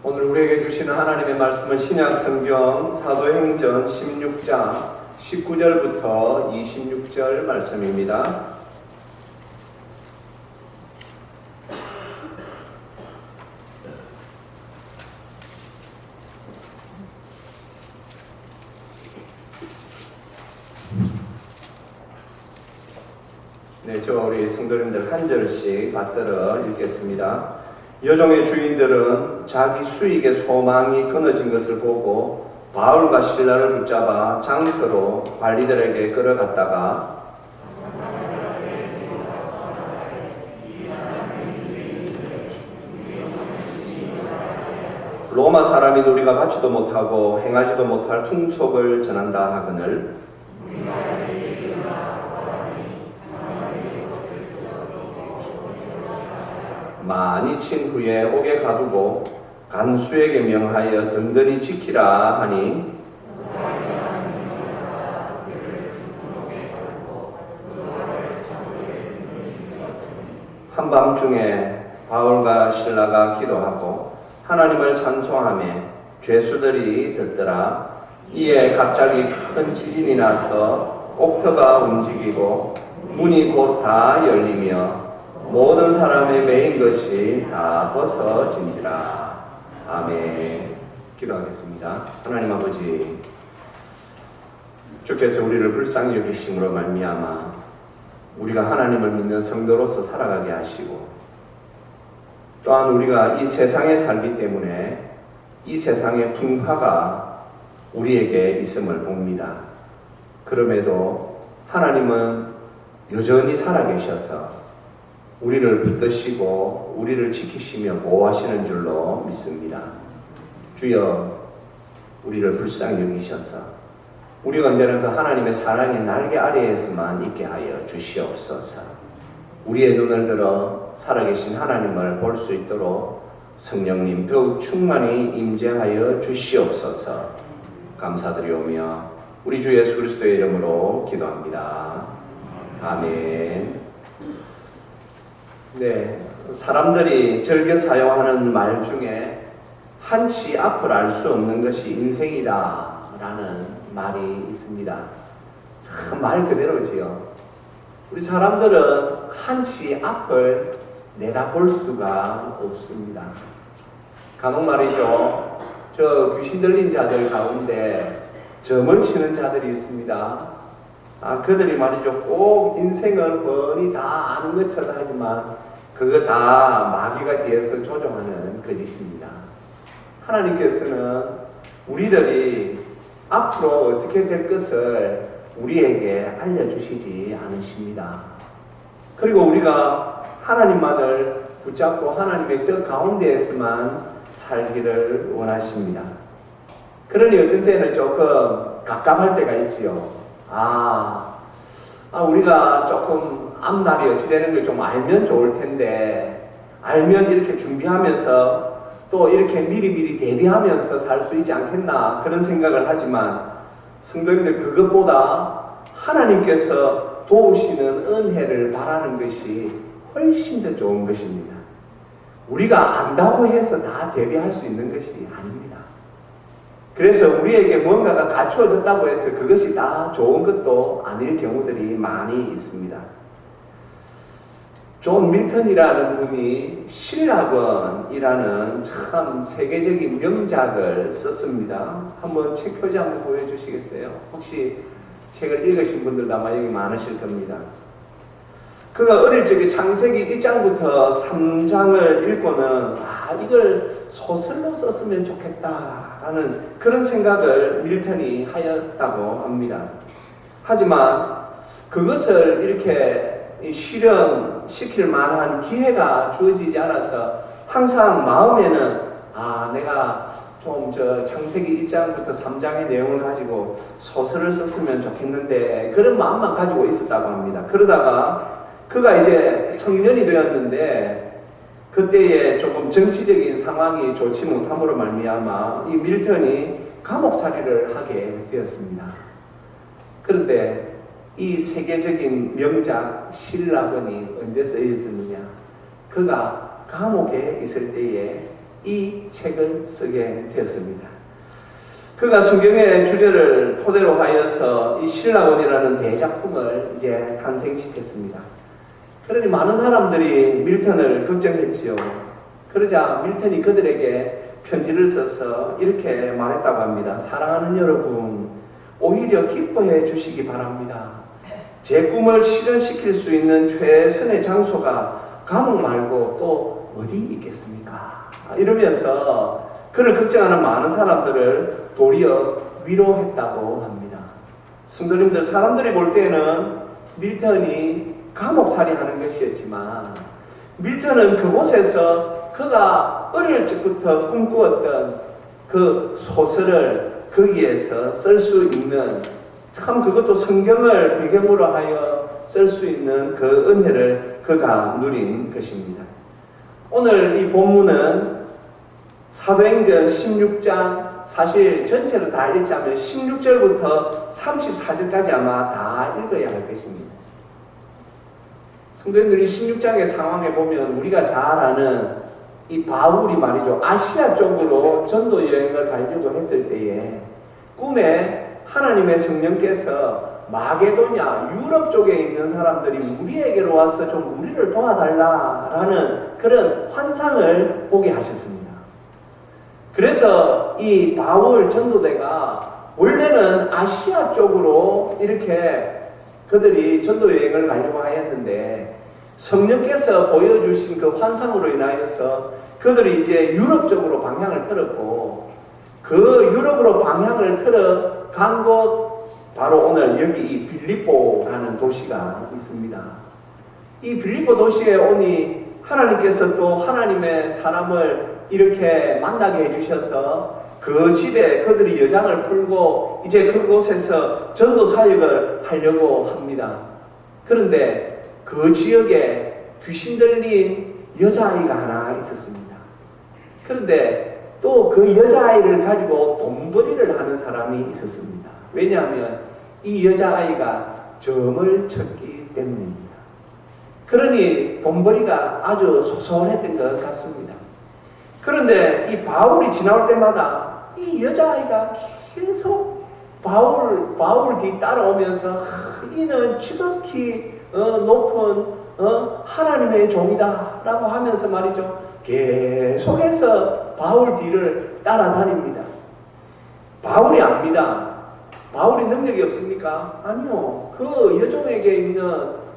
오늘 우리에게 주시는 하나님의 말씀은 신약성경 사도행전 16장 19절부터 26절 말씀입니다. 네, 저 우리 성도님들 한 절씩 받들어 읽겠습니다. 여종의 주인들은 자기 수익의 소망이 끊어진 것을 보고 바울과 실라를 붙잡아 장터로 관리들에게 끌어갔다가 로마 사람인 우리가 받지도 못하고 행하지도 못할 풍속을 전한다 하거늘 많이 친 후에 옥에 가두고 간수에게 명하여 든든히 지키라 하니 한밤중에 바울과 실라가 기도하고 하나님을 찬송하며 죄수들이 듣더라. 이에 갑자기 큰 지진이 나서 옥터가 움직이고 문이 곧 다 열리며 모든 사람의 매인 것이 다 벗어진지라. 아멘. 기도하겠습니다. 하나님 아버지, 주께서 우리를 불쌍히 여기심으로 말미암아 우리가 하나님을 믿는 성도로서 살아가게 하시고, 또한 우리가 이 세상에 살기 때문에 이 세상의 풍파가 우리에게 있음을 봅니다. 그럼에도 하나님은 여전히 살아계셔서 우리를 붙드시고 우리를 지키시며 보호하시는 줄로 믿습니다. 주여, 우리를 불쌍히 여기셔서 우리가 언제나 그 하나님의 사랑의 날개 아래에서만 있게 하여 주시옵소서. 우리의 눈을 들어 살아계신 하나님을 볼 수 있도록 성령님 더욱 충만히 임재하여 주시옵소서. 감사드리오며 우리 주 예수 그리스도의 이름으로 기도합니다. 아멘. 네, 사람들이 즐겨 사용하는 말 중에 한치 앞을 알 수 없는 것이 인생이다 라는 말이 있습니다. 참 말 그대로지요. 우리 사람들은 한치 앞을 내다볼 수가 없습니다. 간혹 말이죠, 저 귀신 들린 자들 가운데 점을 치는 자들이 있습니다. 그들이 말이죠, 꼭 인생을 뻔히 다 아는 것처럼 하지만 그거 다 마귀가 뒤에서 조종하는 거짓입니다. 하나님께서는 우리들이 앞으로 어떻게 될 것을 우리에게 알려주시지 않으십니다. 그리고 우리가 하나님만을 붙잡고 하나님의 뜻 가운데에서만 살기를 원하십니다. 그러니 어떤 때는 조금 갑갑할 때가 있지요. 우리가 조금 앞날이 어찌 되는 걸 좀 알면 좋을 텐데, 알면 이렇게 준비하면서 또 이렇게 미리미리 대비하면서 살 수 있지 않겠나 그런 생각을 하지만, 성도님들 그것보다 하나님께서 도우시는 은혜를 바라는 것이 훨씬 더 좋은 것입니다. 우리가 안다고 해서 다 대비할 수 있는 것이 아닙니다. 그래서 우리에게 뭔가가 갖추어졌다고 해서 그것이 다 좋은 것도 아닐 경우들이 많이 있습니다. 존 밀턴이라는 분이 신라건이라는 참 세계적인 명작을 썼습니다. 한번 책 표지 한번 보여주시겠어요? 혹시 책을 읽으신 분들도 아마 여기 많으실 겁니다. 그가 어릴 적에 창세기 1장부터 3장을 읽고는 이걸 소설로 썼으면 좋겠다라는 그런 생각을 밀턴이 하였다고 합니다. 하지만 그것을 이렇게 실현시킬 만한 기회가 주어지지 않아서 항상 마음에는 내가 좀 창세기 1장부터 3장의 내용을 가지고 소설을 썼으면 좋겠는데 그런 마음만 가지고 있었다고 합니다. 그러다가 그가 이제 성년이 되었는데 그때에 조금 정치적인 상황이 좋지 못함으로 말미암아 이 밀턴이 감옥살이를 하게 되었습니다. 그런데 이 세계적인 명작 신라건이 언제 쓰여졌느냐? 그가 감옥에 있을 때에 이 책을 쓰게 되었습니다. 그가 성경의 주제를 토대로 하여서 이 신라곤이라는 대작품을 이제 탄생시켰습니다. 그러니 많은 사람들이 밀턴을 걱정했지요. 그러자 밀턴이 그들에게 편지를 써서 이렇게 말했다고 합니다. 사랑하는 여러분, 오히려 기뻐해 주시기 바랍니다. 제 꿈을 실현시킬 수 있는 최선의 장소가 감옥 말고 또 어디 있겠습니까? 이러면서 그를 걱정하는 많은 사람들을 도리어 위로했다고 합니다. 성도님들, 사람들이 볼 때는 밀턴이 감옥살이 하는 것이었지만 밀턴은 그곳에서 그가 어릴 적부터 꿈꾸었던 그 소설을 거기에서 쓸 수 있는, 참 그것도 성경을 배경으로 하여 쓸 수 있는 그 은혜를 그가 누린 것입니다. 오늘 이 본문은 사도행전 16장, 사실 전체를 다 읽자면 16절부터 34절까지 아마 다 읽어야 할 것입니다. 성도님들이 16장의 상황에 보면 우리가 잘 아는 이 바울이 말이죠, 아시아 쪽으로 전도 여행을 가려고 했을 때에 꿈에 하나님의 성령께서 마게도냐, 유럽 쪽에 있는 사람들이 우리에게로 와서 좀 우리를 도와달라라는 그런 환상을 보게 하셨습니다. 그래서 이 바울 전도대가 원래는 아시아 쪽으로 이렇게 그들이 전도 여행을 가려고 하였는데 성령께서 보여주신 그 환상으로 인하여서 그들이 이제 유럽 쪽으로 방향을 틀었고, 그 유럽으로 방향을 틀어 간 곳 바로 오늘 여기 이 빌립보라는 도시가 있습니다. 이 빌립보 도시에 오니 하나님께서 또 하나님의 사람을 이렇게 만나게 해주셔서 그 집에 그들이 여장을 풀고 이제 그곳에서 전도 사역을 하려고 합니다. 그런데 그 지역에 귀신 들린 여자아이가 하나 있었습니다. 그런데 또 그 여자아이를 가지고 돈벌이를 하는 사람이 있었습니다. 왜냐하면 이 여자아이가 점을 쳤기 때문입니다. 그러니 돈벌이가 아주 소소했던 것 같습니다. 그런데 이 바울이 지나올 때마다 이 여자아이가 계속 바울 뒤 따라오면서 이는 지극히 높은 하나님의 종이다 라고 하면서 말이죠, 계속해서 바울 뒤를 따라다닙니다. 바울이 압니다. 바울이 능력이 없습니까? 아니요. 그 여종에게 있는,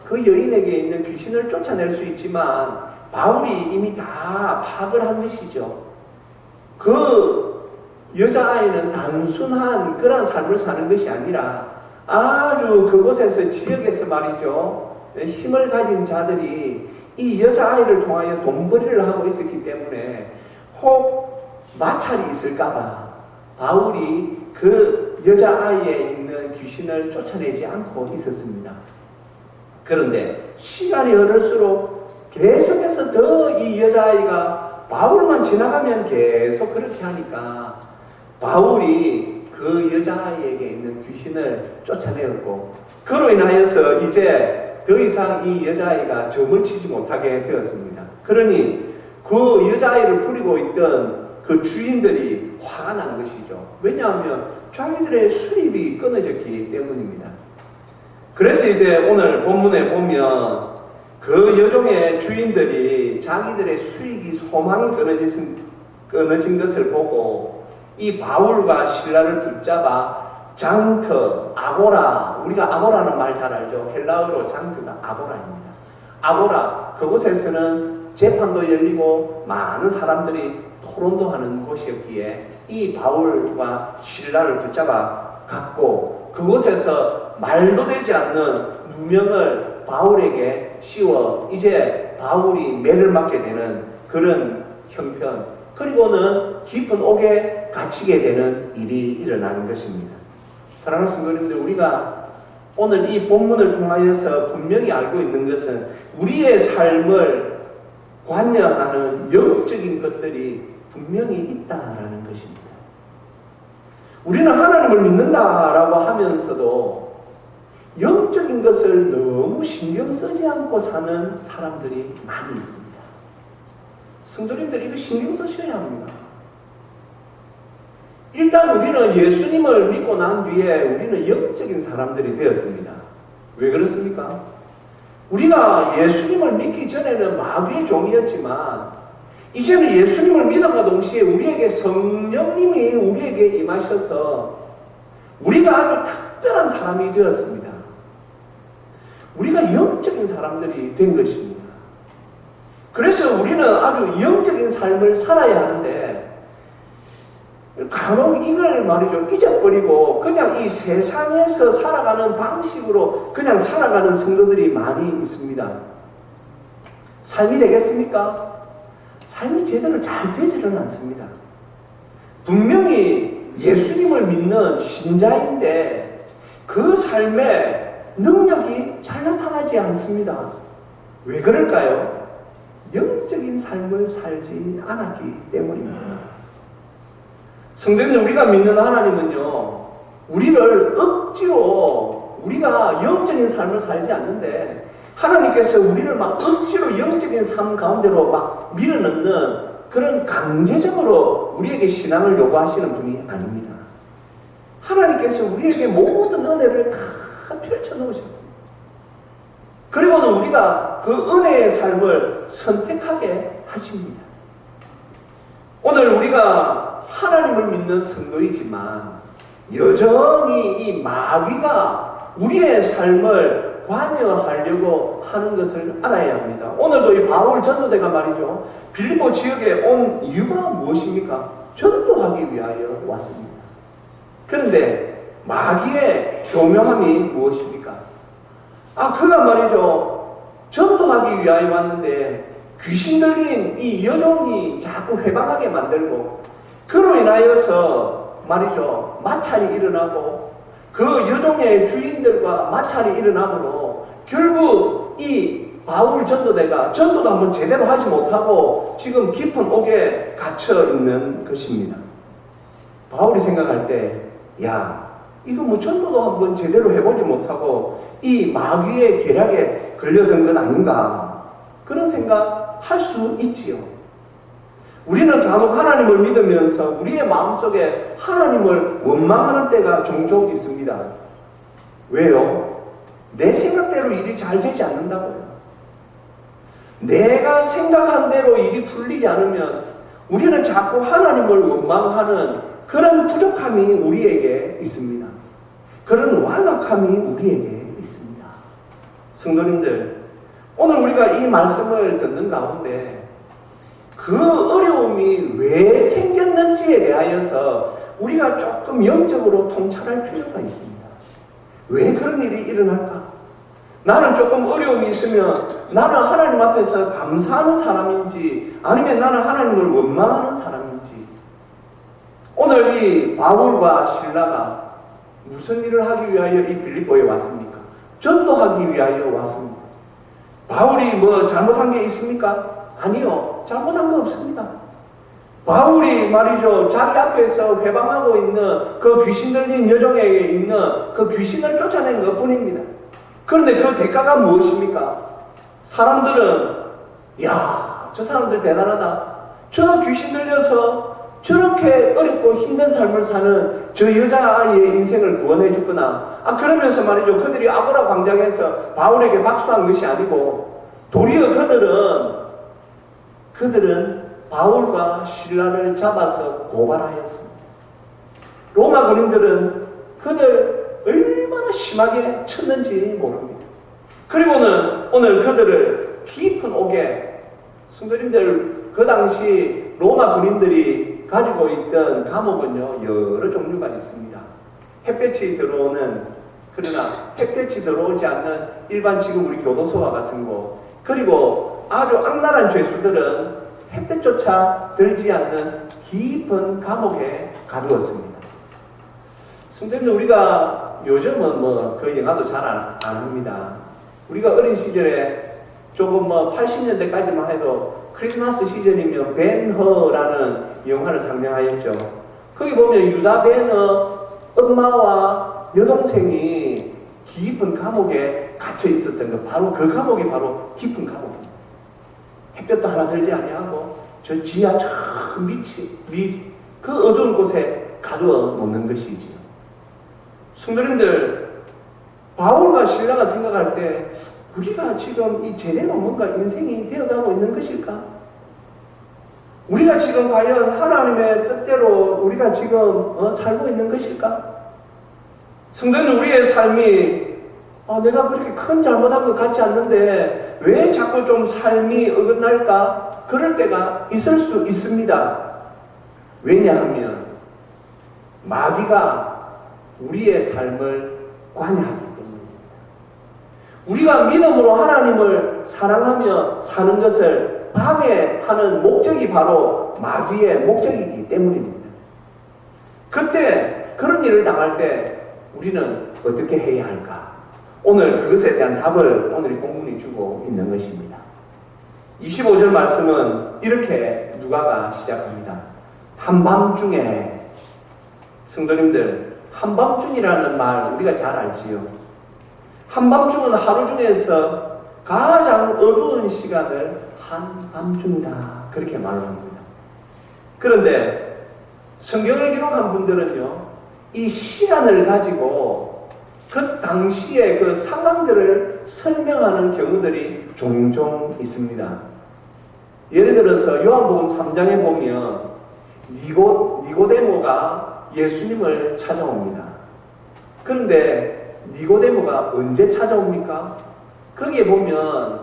그 여인에게 있는 귀신을 쫓아낼 수 있지만 바울이 이미 다 파악을 한 것이죠. 그 여자아이는 단순한 그런 삶을 사는 것이 아니라 아주 그곳에서, 지역에서 말이죠, 힘을 가진 자들이 이 여자아이를 통하여 돈벌이를 하고 있었기 때문에 혹 마찰이 있을까봐 바울이 그 여자아이에 있는 귀신을 쫓아내지 않고 있었습니다. 그런데 시간이 흐를수록 계속해서 더 이 여자아이가 바울만 지나가면 계속 그렇게 하니까 바울이 그 여자아이에게 있는 귀신을 쫓아내었고, 그로 인하여서 이제 더 이상 이 여자아이가 점을 치지 못하게 되었습니다. 그러니 그 여자아이를 부리고 있던 그 주인들이 화가 난 것이죠. 왜냐하면 자기들의 수입이 끊어졌기 때문입니다. 그래서 이제 오늘 본문에 보면 그 여종의 주인들이 자기들의 수익이, 소망이 끊어진 것을 보고 이 바울과 실라를 붙잡아 장터, 아고라, 우리가 아고라는 말 잘 알죠? 헬라어로 장터가 아고라입니다. 아고라, 그곳에서는 재판도 열리고 많은 사람들이 토론도 하는 곳이었기에 이 바울과 실라를 붙잡아 갔고, 그곳에서 말도 되지 않는 누명을 바울에게 씌워 이제 바울이 매를 맞게 되는 그런 형편, 그리고는 깊은 옥에 갇히게 되는 일이 일어나는 것입니다. 사랑하는 성도님들, 우리가 오늘 이 본문을 통하여서 분명히 알고 있는 것은 우리의 삶을 관여하는 영적인 것들이 분명히 있다라는 것입니다. 우리는 하나님을 믿는다라고 하면서도 영적인 것을 너무 신경 쓰지 않고 사는 사람들이 많이 있습니다. 성도님들 이거 신경 쓰셔야 합니다. 일단 우리는 예수님을 믿고 난 뒤에 우리는 영적인 사람들이 되었습니다. 왜 그렇습니까? 우리가 예수님을 믿기 전에는 마귀의 종이었지만 이제는 예수님을 믿음과 동시에 우리에게 성령님이 우리에게 임하셔서 우리가 아주 특별한 사람이 되었습니다. 우리가 영적인 사람들이 된 것입니다. 그래서 우리는 아주 영적인 삶을 살아야 하는데 간혹 이걸 말이죠 잊어버리고 그냥 이 세상에서 살아가는 방식으로 그냥 살아가는 성도들이 많이 있습니다. 삶이 되겠습니까? 삶이 제대로 잘 되지는 않습니다. 분명히 예수님을 믿는 신자인데 그 삶에 능력이 잘 나타나지 않습니다. 왜 그럴까요? 영적인 삶을 살지 않았기 때문입니다. 성도님들, 우리가 믿는 하나님은요, 우리를 억지로 우리가 영적인 삶을 살지 않는데 하나님께서 우리를 막 억지로 영적인 삶 가운데로 막 밀어넣는 그런 강제적으로 우리에게 신앙을 요구하시는 분이 아닙니다. 하나님께서 우리에게 모든 은혜를 다 펼쳐놓으셨습니다. 그리고는 우리가 그 은혜의 삶을 선택하게 하십니다. 오늘 우리가 하나님을 믿는 성도이지만 여전히 이 마귀가 우리의 삶을 관여하려고 하는 것을 알아야 합니다. 오늘도 이 바울 전도대가 말이죠. 빌립보 지역에 온 이유가 무엇입니까? 전도하기 위하여 왔습니다. 그런데 마귀의 교묘함이 무엇입니까? 그가 말이죠. 전도하기 위하여 왔는데 귀신 들린 이 여종이 자꾸 회방하게 만들고 그로 인하여서 말이죠. 마찰이 일어나고 그 여종의 주인들과 마찰이 일어나므로 결국 이 바울 전도대가 전도도 한번 제대로 하지 못하고 지금 깊은 옥에 갇혀 있는 것입니다. 바울이 생각할 때, 이거 뭐 전도도 한번 제대로 해보지 못하고 이 마귀의 계략에 걸려든 건 아닌가? 그런 생각 할 수 있지요. 우리는 간혹 하나님을 믿으면서 우리의 마음속에 하나님을 원망하는 때가 종종 있습니다. 왜요? 내 생각대로 일이 잘 되지 않는다고요. 내가 생각한 대로 일이 풀리지 않으면 우리는 자꾸 하나님을 원망하는 그런 부족함이 우리에게 있습니다. 그런 완악함이 우리에게 있습니다. 성도님들, 오늘 우리가 이 말씀을 듣는 가운데 그 어려움이 왜 생겼는지에 대하여서 우리가 조금 영적으로 통찰할 필요가 있습니다. 왜 그런 일이 일어날까? 나는 조금 어려움이 있으면 나는 하나님 앞에서 감사하는 사람인지 아니면 나는 하나님을 원망하는 사람인지. 오늘 이 바울과 실라가 무슨 일을 하기 위하여 이 빌립보에 왔습니까? 전도하기 위하여 왔습니다. 바울이 뭐 잘못한 게 있습니까? 아니요. 잘못한 거 없습니다. 바울이 말이죠. 자기 앞에서 회방하고 있는 그 귀신 들린 여종에게 있는 그 귀신을 쫓아낸 것 뿐입니다. 그런데 그 대가가 무엇입니까? 사람들은 저 사람들 대단하다. 저 귀신 들려서 저렇게 어렵고 힘든 삶을 사는 저 여자아이의 인생을 구원해 줬구나. 그러면서 말이죠. 그들이 아고라 광장에서 바울에게 박수한 것이 아니고 도리어 그들은 바울과 실라를 잡아서 고발하였습니다. 로마 군인들은 그들 얼마나 심하게 쳤는지 모릅니다. 그리고는 오늘 그들을 깊은 옥에, 성도님들 그 당시 로마 군인들이 가지고 있던 감옥은요 여러 종류가 있습니다. 햇볕이 들어오는, 그러나 햇볕이 들어오지 않는 일반 지금 우리 교도소와 같은 곳, 그리고 아주 악랄한 죄수들은 햇볕조차 들지 않는 깊은 감옥에 가두었습니다. 성도님들, 우리가 요즘은 그 영화도 잘 안 합니다. 우리가 어린 시절에 조금 80년대까지만 해도 크리스마스 시즌이면 벤허라는 영화를 상영하였죠. 거기 보면 유다 벤허 엄마와 여동생이 깊은 감옥에 갇혀 있었던 거, 바로 그 감옥이 바로 깊은 감옥입니다. 햇볕도 하나 들지 아니하고 저 지하 저 그 어두운 곳에 가두어 놓는 것이지요. 성도님들, 바울과 실라가 생각할 때 우리가 지금 이 제대로 뭔가 인생이 되어가고 있는 것일까? 우리가 지금 과연 하나님의 뜻대로 우리가 지금 살고 있는 것일까? 성도는 우리의 삶이 내가 그렇게 큰 잘못한 것 같지 않는데 왜 자꾸 좀 삶이 어긋날까? 그럴 때가 있을 수 있습니다. 왜냐하면 마귀가 우리의 삶을 관여하기 때문입니다. 우리가 믿음으로 하나님을 사랑하며 사는 것을 방해하는 목적이 바로 마귀의 목적이기 때문입니다. 그때 그런 일을 당할 때 우리는 어떻게 해야 할까? 오늘 그것에 대한 답을 오늘 이 본문이 주고 있는 것입니다. 25절 말씀은 이렇게 누가가 시작합니다. 한밤중에, 성도님들, 한밤중이라는 말 우리가 잘 알지요. 한밤중은 하루 중에서 가장 어두운 시간을 한밤중이다, 그렇게 말합니다. 그런데 성경을 기록한 분들은요, 이 시간을 가지고 그 당시의 그 상황들을 설명하는 경우들이 종종 있습니다. 예를 들어서 요한복음 3장에 보면 니고데모가 예수님을 찾아옵니다. 그런데 니고데모가 언제 찾아옵니까? 거기에 보면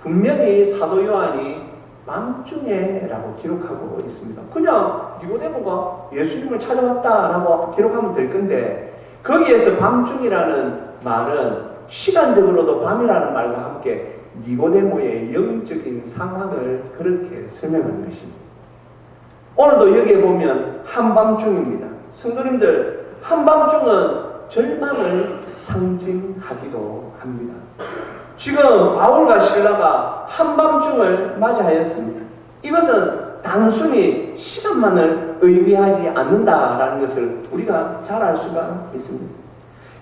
분명히 사도 요한이 밤중에 라고 기록하고 있습니다. 그냥 니고데모가 예수님을 찾아왔다라고 기록하면 될 건데, 거기에서 밤중이라는 말은 시간적으로도 밤이라는 말과 함께 니고데모의 영적인 상황을 그렇게 설명하는 것입니다. 오늘도 여기에 보면 한밤중입니다. 성도님들, 한밤중은 절망을 상징하기도 합니다. 지금 바울과 실라가 한밤중을 맞이하였습니다. 이것은 단순히 시간만을 의미하지 않는다라는 것을 우리가 잘 알 수가 있습니다.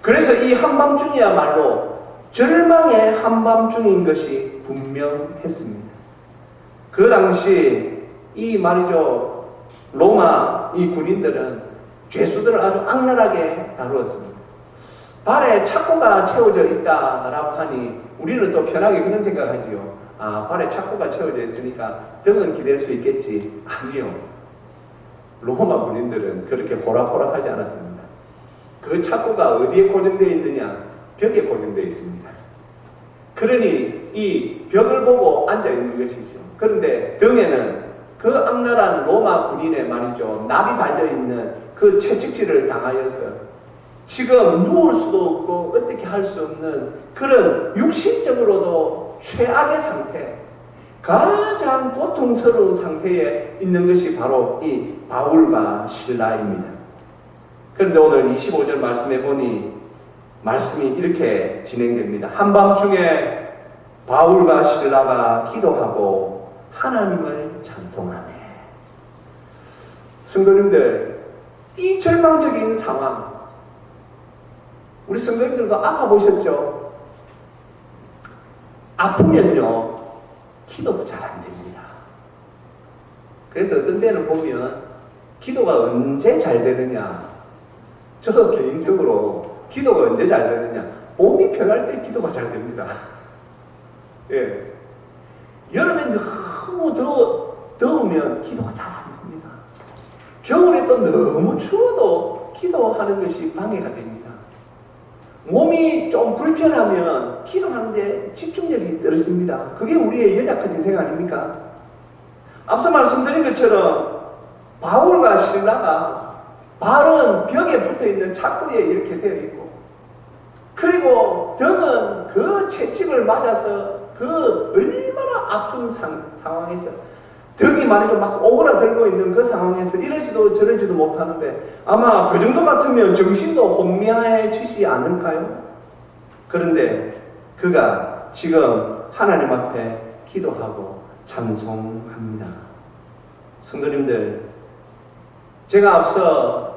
그래서 이 한밤중이야말로 절망의 한밤중인 것이 분명했습니다. 그 당시 이 말이죠, 로마 이 군인들은 죄수들을 아주 악랄하게 다루었습니다. 발에 착고가 채워져 있다라고 하니 우리는 또 편하게 그런 생각하지요. 발에 착고가 채워져 있으니까 등은 기댈 수 있겠지. 아니요. 로마 군인들은 그렇게 호락호락하지 않았습니다. 그 착고가 어디에 고정되어 있느냐? 벽에 고정되어 있습니다. 그러니 이 벽을 보고 앉아 있는 것이죠. 그런데 등에는 그 악랄한 로마 군인의 말이죠, 납이 달려있는 그 채찍질을 당하여서 지금 누울 수도 없고 어떻게 할 수 없는 그런 육신적으로도 최악의 상태, 가장 고통스러운 상태에 있는 것이 바로 이 바울과 실라입니다. 그런데 오늘 25절 말씀해 보니 말씀이 이렇게 진행됩니다. 한밤중에 바울과 실라가 기도하고 하나님을 찬송하네. 성도님들, 이 절망적인 상황, 우리 성도님들도 아파보셨죠? 아프면요, 기도도 잘 안 됩니다. 그래서 어떤 때는 보면 기도가 언제 잘 되느냐, 저도 개인적으로 기도가 언제 잘 되느냐, 몸이 편할 때 기도가 잘 됩니다. 예. 여름에 너무 더우면 기도가 잘 안 됩니다. 겨울에 또 너무 추워도 기도하는 것이 방해가 됩니다. 몸이 좀 불편하면 기도하는데 집중력이 떨어집니다. 그게 우리의 연약한 인생 아닙니까? 앞서 말씀드린 것처럼 바울과 실라가 발은 벽에 붙어있는 착고에 이렇게 되어 있고, 그리고 등은 그 채찍을 맞아서 그 얼마나 아픈 상황에서 등이 말이죠, 막 오그라들고 있는 그 상황에서 이러지도 저러지도 못하는데 아마 그 정도 같으면 정신도 혼미해지지 않을까요? 그런데 그가 지금 하나님 앞에 기도하고 찬송합니다. 성도님들, 제가 앞서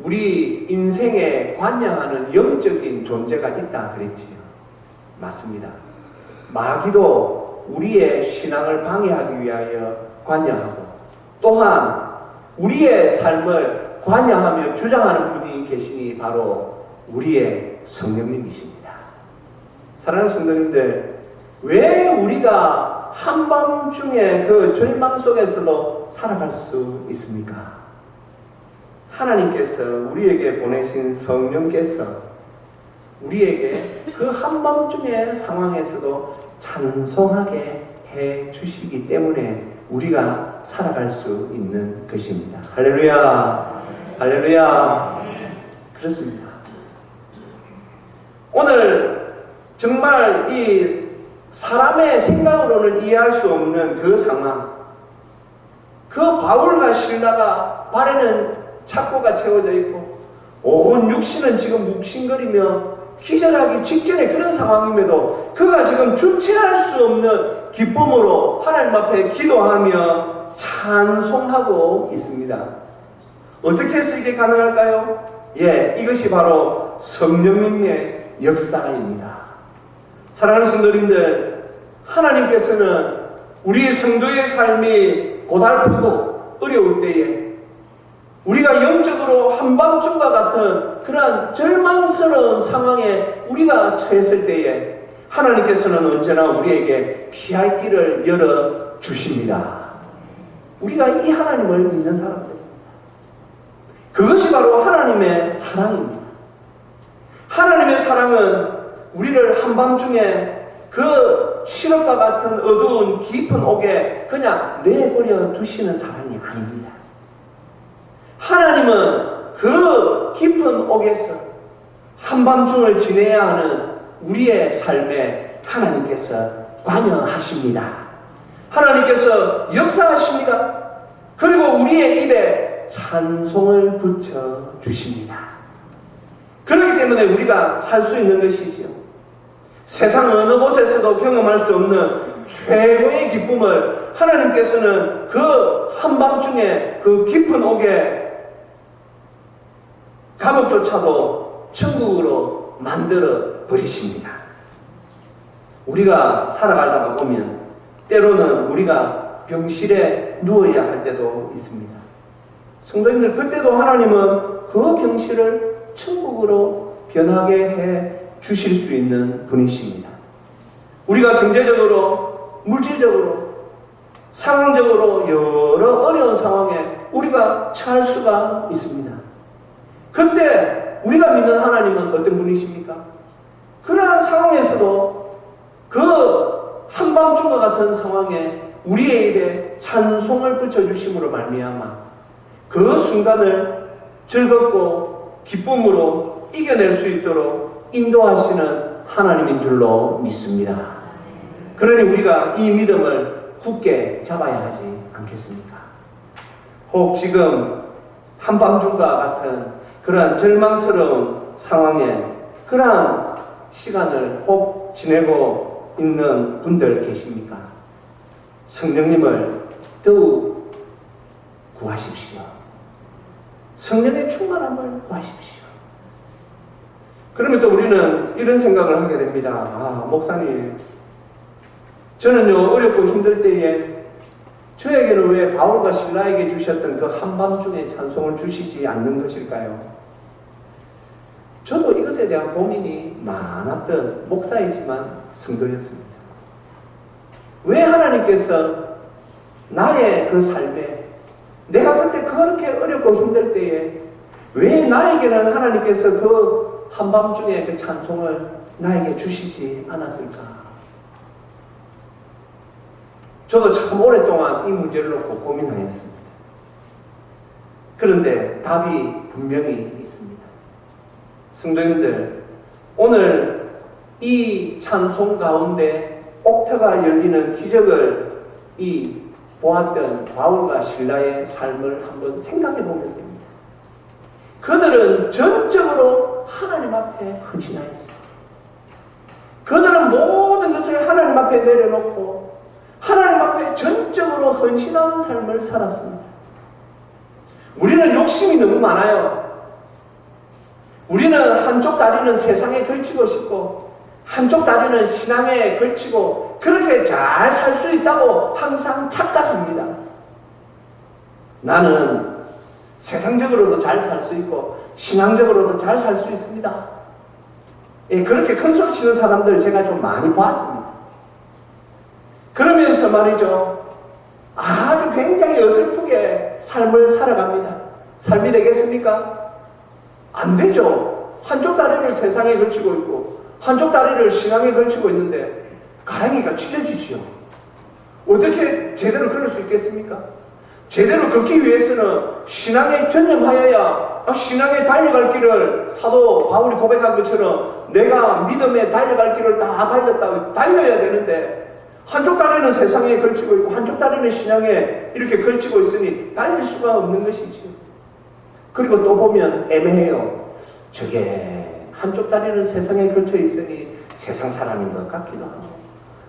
우리 인생에 관여하는 영적인 존재가 있다 그랬지요. 맞습니다. 마귀도 우리의 신앙을 방해하기 위하여 관여하고 또한 우리의 삶을 관여하며 주장하는 분이 계시니 바로 우리의 성령님이십니다. 사랑하는 성도님들, 왜 우리가 한밤중에 그 절망 속에서도 살아갈 수 있습니까? 하나님께서 우리에게 보내신 성령께서 우리에게 그 한밤중의 상황에서도 찬송하게 해 주시기 때문에 우리가 살아갈 수 있는 것입니다. 할렐루야, 할렐루야. 그렇습니다. 오늘 정말 이 사람의 생각으로는 이해할 수 없는 그 상황, 그 바울과 실라가 발에는 착고가 채워져 있고 온 육신은 지금 묵신거리며 기절하기 직전의 그런 상황임에도 그가 지금 주체할 수 없는 기쁨으로 하나님 앞에 기도하며 찬송하고 있습니다. 어떻게 해서 이게 가능할까요? 이것이 바로 성령님의 역사입니다. 사랑하는 성도님들, 하나님께서는 우리 성도의 삶이 고달프고 어려울 때에 우리가 영적으로 한밤중과 같은 그러한 절망스러운 상황에 우리가 처했을 때에 하나님께서는 언제나 우리에게 피할 길을 열어주십니다. 우리가 이 하나님을 믿는 사람들입니다. 그것이 바로 하나님의 사랑입니다. 하나님의 사랑은 우리를 한밤중에 그 시럽과 같은 어두운 깊은 옥에 그냥 내버려 두시는 사랑이 아닙니다. 하나님은 그 깊은 옥에서 한밤중을 지내야 하는 우리의 삶에 하나님께서 관여하십니다. 하나님께서 역사하십니다. 그리고 우리의 입에 찬송을 붙여주십니다. 그렇기 때문에 우리가 살 수 있는 것이지요. 세상 어느 곳에서도 경험할 수 없는 최고의 기쁨을 하나님께서는 그 한밤중에 그 깊은 옥에 감옥조차도 천국으로 만들어 버리십니다. 우리가 살아가다가 보면 때로는 우리가 병실에 누워야 할 때도 있습니다. 성도님들, 그때도 하나님은 그 병실을 천국으로 변하게 해 주실 수 있는 분이십니다. 우리가 경제적으로, 물질적으로, 상황적으로 여러 어려운 상황에 우리가 처할 수가 있습니다. 그때 우리가 믿는 하나님은 어떤 분이십니까? 그러한 상황에서도 그 한밤중과 같은 상황에 우리의 입에 찬송을 붙여주심으로 말미암아 그 순간을 즐겁고 기쁨으로 이겨낼 수 있도록 인도하시는 하나님인 줄로 믿습니다. 그러니 우리가 이 믿음을 굳게 잡아야 하지 않겠습니까? 혹 지금 한밤중과 같은 그러한 절망스러운 상황에 그러한 시간을 혹 지내고 있는 분들 계십니까? 성령님을 더욱 구하십시오. 성령의 충만함을 구하십시오. 그러면 또 우리는 이런 생각을 하게 됩니다. 목사님, 저는요 어렵고 힘들 때에 저에게는 왜 바울과 실라에게 주셨던 그 한밤중에 찬송을 주시지 않는 것일까요? 저도 이것에 대한 고민이 많았던 목사이지만 성도였습니다. 왜 하나님께서 나의 그 삶에 내가 그때 그렇게 어렵고 힘들 때에 왜 나에게는 하나님께서 그 한밤중에 그 찬송을 나에게 주시지 않았을까? 저도 참 오랫동안 이 문제를 놓고 고민하였습니다. 그런데 답이 분명히 있습니다. 성도님들, 오늘 이 찬송 가운데 옥터가 열리는 기적을 보았던 바울과 실라의 삶을 한번 생각해 보면 됩니다. 그들은 전적으로 하나님 앞에 헌신하였습니다. 그들은 모든 것을 하나님 앞에 내려놓고 하나님 앞에 전적으로 헌신하는 삶을 살았습니다. 우리는 욕심이 너무 많아요. 우리는 한쪽 다리는 세상에 걸치고 싶고 한쪽 다리는 신앙에 걸치고 그렇게 잘 살 수 있다고 항상 착각합니다. 나는 세상적으로도 잘 살 수 있고 신앙적으로도 잘 살 수 있습니다. 예, 그렇게 큰 소리 치는 사람들 제가 좀 많이 봤습니다. 그러면서 말이죠, 아주 굉장히 어설프게 삶을 살아갑니다. 삶이 되겠습니까? 안 되죠. 한쪽 다리를 세상에 걸치고 있고 한쪽 다리를 신앙에 걸치고 있는데 가랑이가 찢어지지요. 어떻게 제대로 걸을 수 있겠습니까? 제대로 걷기 위해서는 신앙에 전념하여야 신앙에 달려갈 길을 사도 바울이 고백한 것처럼 내가 믿음에 달려갈 길을 다 달려야 되는데 한쪽 다리는 세상에 걸치고 있고 한쪽 다리는 신앙에 이렇게 걸치고 있으니 달릴 수가 없는 것이죠. 그리고 또 보면 애매해요. 저게 한쪽 다리는 세상에 걸쳐 있으니 세상 사람인 것 같기도 하고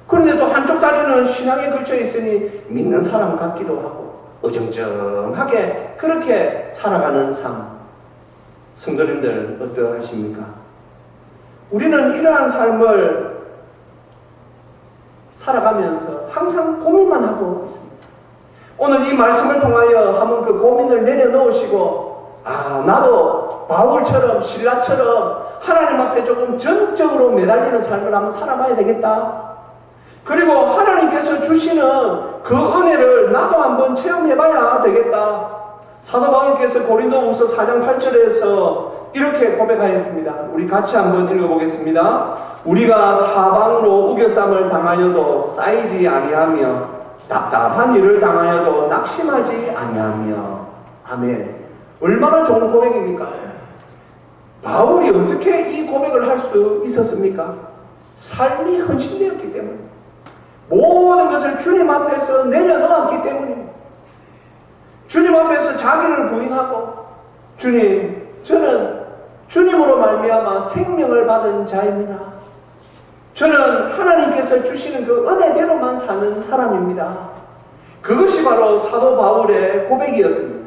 그런데 또 한쪽 다리는 신앙에 걸쳐 있으니 믿는 사람 같기도 하고 어정쩡하게 그렇게 살아가는 삶. 성도님들 어떠하십니까? 우리는 이러한 삶을 살아가면서 항상 고민만 하고 있습니다. 오늘 이 말씀을 통하여 한번 그 고민을 내려놓으시고 나도 바울처럼 실라처럼 하나님 앞에 조금 전적으로 매달리는 삶을 한번 살아봐야 되겠다. 그리고 하나님께서 주시는 그 은혜를 나도 한번 체험해봐야 되겠다. 사도 바울께서 고린도후서 4장 8절에서 이렇게 고백하였습니다. 우리 같이 한번 읽어보겠습니다. 우리가 사방으로 우겨쌈을 당하여도 쌓이지 아니하며 답답한 일을 당하여도 낙심하지 아니하며. 아멘. 얼마나 좋은 고백입니까? 바울이 어떻게 이 고백을 할 수 있었습니까? 삶이 헌신되었기 때문에 모든 것을 주님 앞에서 내려놓았기 때문입니다. 주님 앞에서 자기를 부인하고 주님, 저는 주님으로 말미암아 생명을 받은 자입니다. 저는 하나님께서 주시는 그 은혜대로만 사는 사람입니다. 그것이 바로 사도 바울의 고백이었습니다.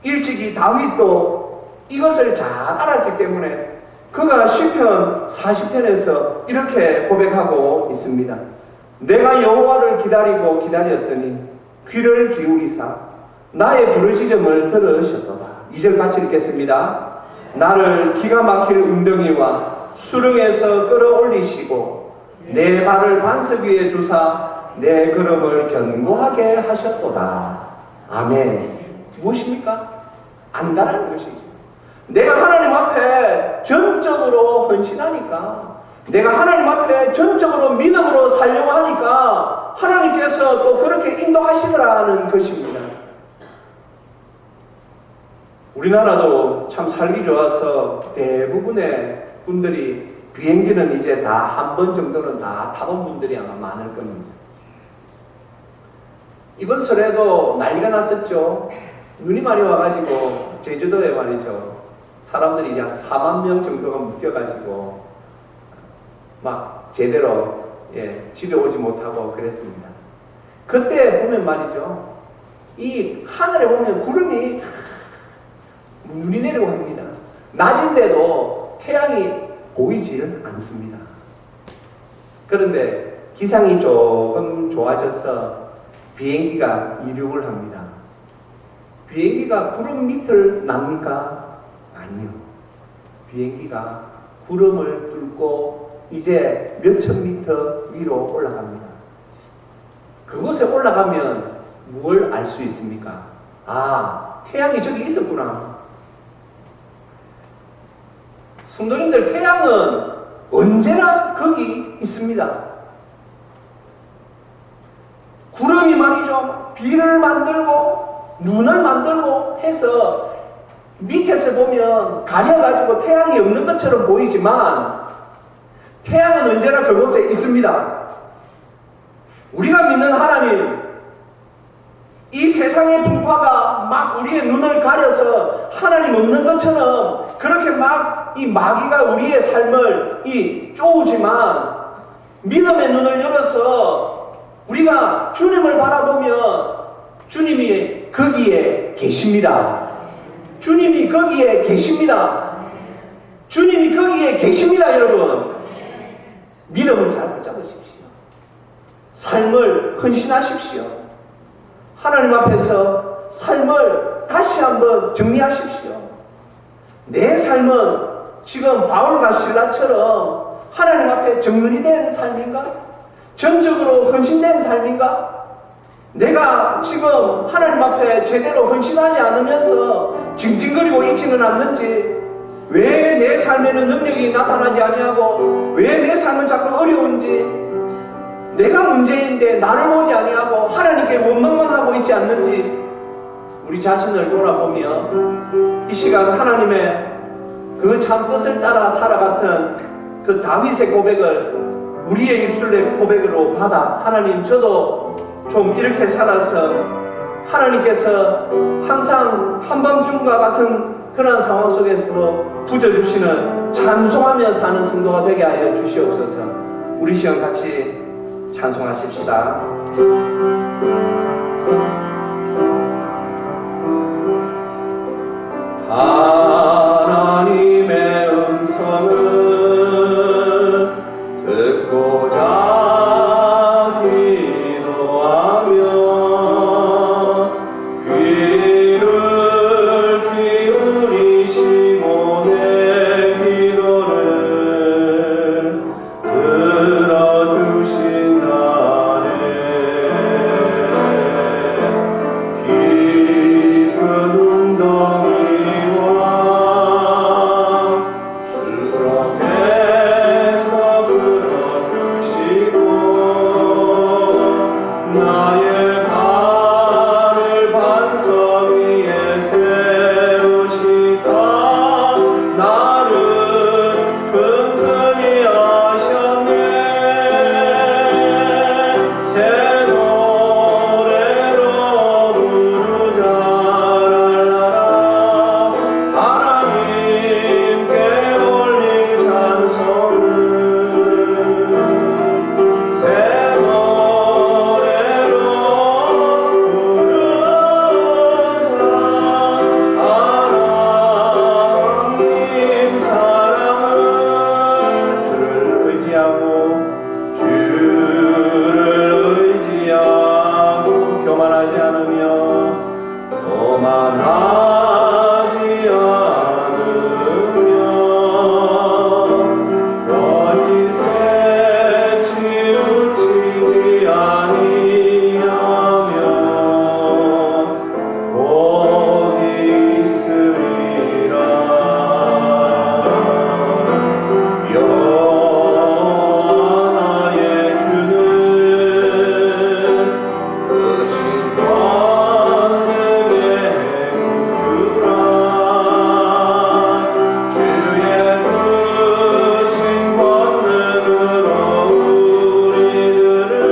일찍이 다윗도 이것을 잘 알았기 때문에 그가 시편 40편에서 이렇게 고백하고 있습니다. 내가 여호와를 기다리고 기다렸더니 귀를 기울이사 나의 부르짖음을 들으셨도다. 2절 같이 읽겠습니다. 나를 기가 막힐 웅덩이와 수렁에서 끌어올리시고 내 발을 반석 위에 두사 내 걸음을 견고하게 하셨도다. 아멘. 무엇입니까? 안다라는 것이죠. 내가 하나님 앞에 전적으로 헌신하니까, 내가 하나님 앞에 전적으로 믿음으로 살려고 하니까 하나님께서 또 그렇게 인도하시더라는 것입니다. 우리나라도 참 살기 좋아서 대부분의 분들이 비행기는 이제 다 한 번 정도는 다 타본 분들이 아마 많을 겁니다. 이번 설에도 난리가 났었죠. 눈이 많이 와가지고 제주도에 말이죠. 사람들이 약 4만 명 정도가 묶여가지고 막 제대로 집에 오지 못하고 그랬습니다. 그때 보면 말이죠. 이 하늘에 보면 구름이 눈이 내리고 합니다. 낮인데도 태양이 보이질 않습니다. 그런데 기상이 조금 좋아져서 비행기가 이륙을 합니다. 비행기가 구름 밑을 납니까? 아니요. 비행기가 구름을 뚫고 이제 몇천 미터 위로 올라갑니다. 그곳에 올라가면 무엇을 알 수 있습니까? 태양이 저기 있었구나. 성도님들, 태양은 언제나 거기 있습니다. 구름이 말이죠. 비를 만들고 눈을 만들고 해서 밑에서 보면 가려가지고 태양이 없는 것처럼 보이지만 태양은 언제나 그곳에 있습니다. 우리가 믿는 하나님, 이 세상의 풍파가 막 우리의 눈을 가려서 하나님 없는 것처럼 그렇게 막 이 마귀가 우리의 삶을 쪼우지만 믿음의 눈을 열어서 우리가 주님을 바라보면 주님이 거기에 계십니다. 주님이 거기에 계십니다. 주님이 거기에 계십니다, 여러분. 믿음을 잘 붙잡으십시오. 삶을 헌신하십시오. 하나님 앞에서 삶을 다시 한번 정리하십시오. 내 삶은 지금 바울과 실라처럼 하나님 앞에 정리된 삶인가? 전적으로 헌신된 삶인가? 내가 지금 하나님 앞에 제대로 헌신하지 않으면서 징징거리고 있지는 않는지, 왜 내 삶에는 능력이 나타나지 아니하고 왜 내 삶은 자꾸 어려운지, 내가 문제인데 나를 보지 아니하고 하나님께 원망만 하고 있지 않는지 우리 자신을 돌아보며 이 시간 하나님의 그 참 뜻을 따라 살아갔던 그 다윗의 고백을 우리의 입술의 고백으로 받아, 하나님 저도 좀 이렇게 살아서 하나님께서 항상 한밤중과 같은 그런 상황 속에서 부져주시는 찬송하며 사는 성도가 되게 하여 주시옵소서. 우리 시간 같이 찬송하십시다. 하나님의 음성을 듣고자 기도하며 귀를 기울이시고 내 기도를 들어주신다네. 깊은 웅덩이와 수렁에서 불어주시고 나의 발을 반석 위에 세우시사 나를 튼튼히 하셨네. 새 노래로 부르자 랄라라. 하나님께 올릴 찬송을 새 노래로 부르자. 하나님 사랑을 주를 의지하고 교만하지 않으며 거짓에 치우치지 아니하며 곧 있으리라. 여호와의 주는 크신 권능의 구주라. 주의 크신 권능으로 우리들을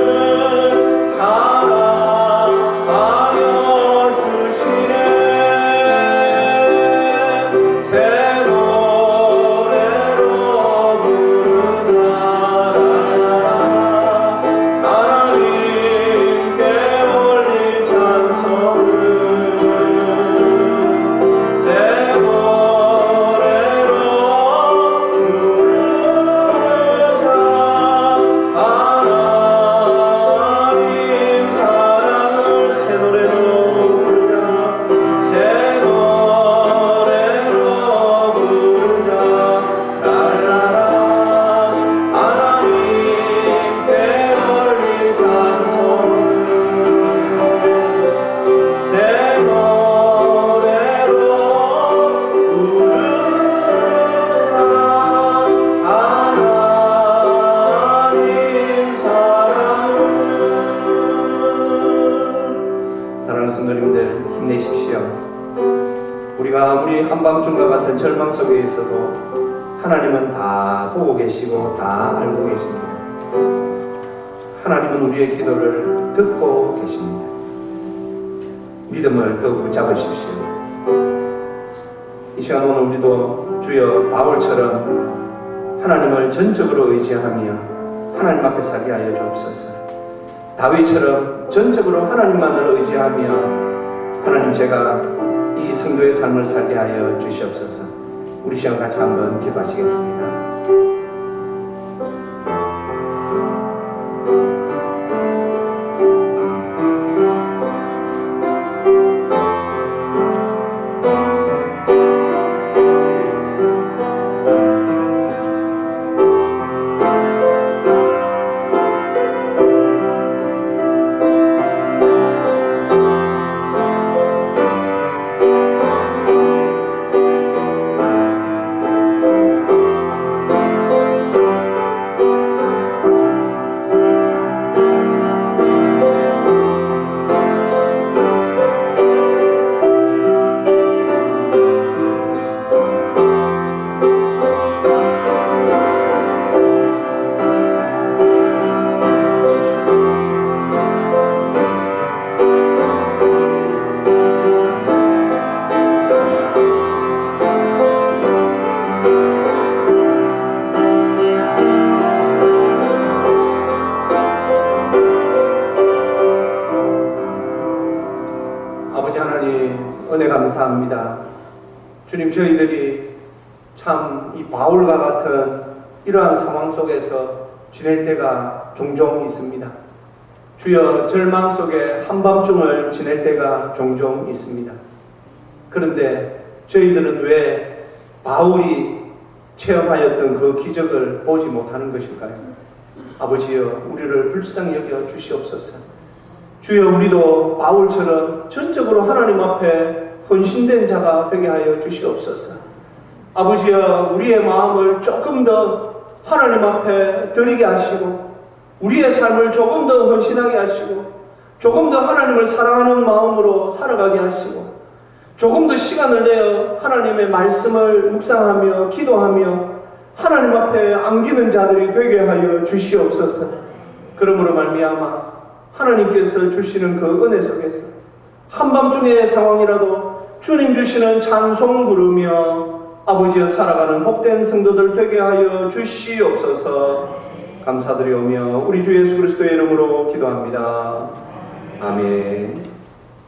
사랑하여 주시네. 새 노래로 부르자 랄라라. 하나님께 올릴 찬송을 새 노래로 부르자. 하나님 사랑을 새 노래로 부르자. 새 노래로 부르자 랄라라. 하나님께 올릴 찬송을 새 노래로 부르자. 하나님 사랑을. 사랑하는 성도님들 힘내십시오. 우리가 아무리 한밤중과 같은 절망 속에 있어도 하나님은 다 보고 계시고 다 알고 계십니다. 하나님은 우리의 기도를 듣고 계십니다. 믿음을 더욱 붙잡으십시오. 이 시간 오늘 우리도 주여 바울처럼 하나님을 전적으로 의지하며 하나님 앞에 살게 하여 주옵소서. 다윗처럼 전적으로 하나님만을 의지하며 하나님 제가 이 성도의 삶을 살게 하여 주시옵소서. 우리 시간 같이 한번 기도하시겠습니다. 하나님 은혜 감사합니다. 주님, 저희들이 참 이 바울과 같은 이러한 상황 속에서 지낼 때가 종종 있습니다. 주여, 절망 속에 한밤중을 지낼 때가 종종 있습니다. 그런데 저희들은 왜 바울이 체험하였던 그 기적을 보지 못하는 것일까요? 아버지여, 우리를 불쌍히 여겨 주시옵소서. 주여, 우리도 바울처럼 전적으로 하나님 앞에 헌신된 자가 되게 하여 주시옵소서. 아버지여, 우리의 마음을 조금 더 하나님 앞에 드리게 하시고, 우리의 삶을 조금 더 헌신하게 하시고, 조금 더 하나님을 사랑하는 마음으로 살아가게 하시고, 조금 더 시간을 내어 하나님의 말씀을 묵상하며 기도하며 하나님 앞에 안기는 자들이 되게 하여 주시옵소서. 그러므로 말미암아 하나님께서 주시는 그 은혜 속에서 한밤중의 상황이라도 주님 주시는 찬송 부르며 아버지여 살아가는 복된 성도들 되게 하여 주시옵소서. 감사드리오며 우리 주 예수 그리스도의 이름으로 기도합니다. 아멘.